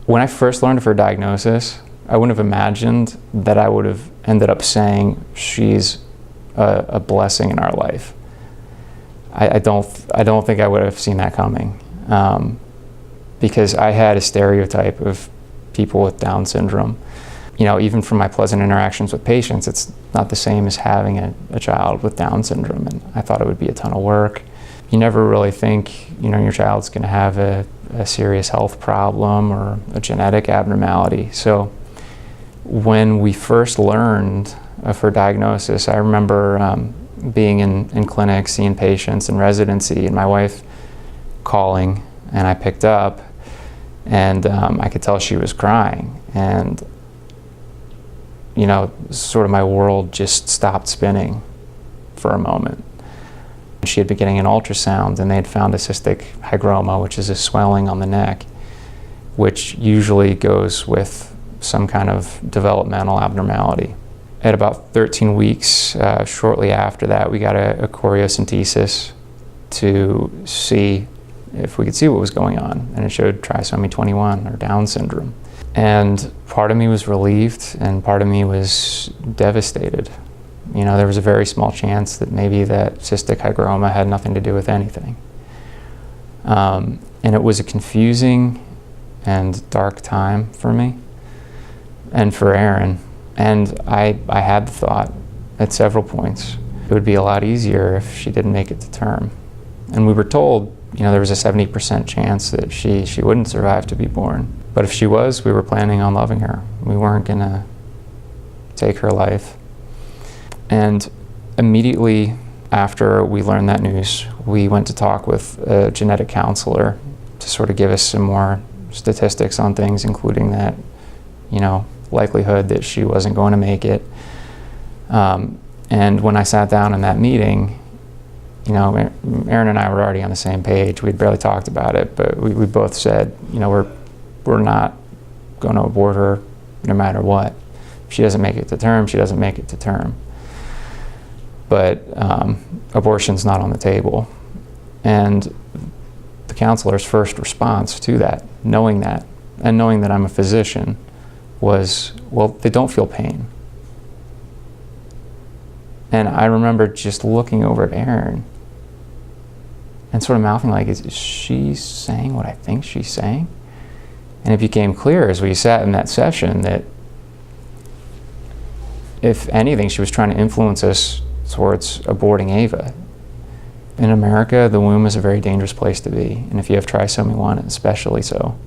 When I first learned of her diagnosis, I wouldn't have imagined that I would have ended up saying she's a blessing in our life. I don't think I would have seen that coming, because I had a stereotype of people with Down syndrome. You know, even from my pleasant interactions with patients, it's not the same as having a child with Down syndrome, and I thought it would be a ton of work. You never really think, you know, your child's going to have a serious health problem or a genetic abnormality. So when we first learned of her diagnosis, I remember being in clinic, seeing patients in residency, and my wife calling, and I picked up, and I could tell she was crying, and you know, sort of my world just stopped spinning for a moment. She had been getting an ultrasound, and they had found a cystic hygroma, which is a swelling on the neck, which usually goes with some kind of developmental abnormality. At about 13 weeks, shortly after that, we got a choriocentesis to see if we could see what was going on, and it showed trisomy 21, or Down syndrome. And part of me was relieved, and part of me was devastated. You know, there was a very small chance that maybe that cystic hygroma had nothing to do with anything. And it was a confusing and dark time for me and for Erin. And I had the thought at several points, it would be a lot easier if she didn't make it to term. And we were told, you know, there was a 70% chance that she wouldn't survive to be born. But if she was, we were planning on loving her. We weren't gonna take her life. And immediately after we learned that news, we went to talk with a genetic counselor to sort of give us some more statistics on things, including that, you know, likelihood that she wasn't going to make it. And when I sat down in that meeting, you know, Erin and I were already on the same page. We'd barely talked about it, but we both said, you know, we're not going to abort her no matter what. If she doesn't make it to term, she doesn't make it to term. But abortion's not on the table. And the counselor's first response to that, knowing that, and knowing that I'm a physician, was, well, they don't feel pain. And I remember just looking over at Erin and sort of mouthing like, is she saying what I think she's saying? And it became clear as we sat in that session that if anything, she was trying to influence us towards aborting Ava. In America, the womb is a very dangerous place to be, and if you have trisomy 1, especially so.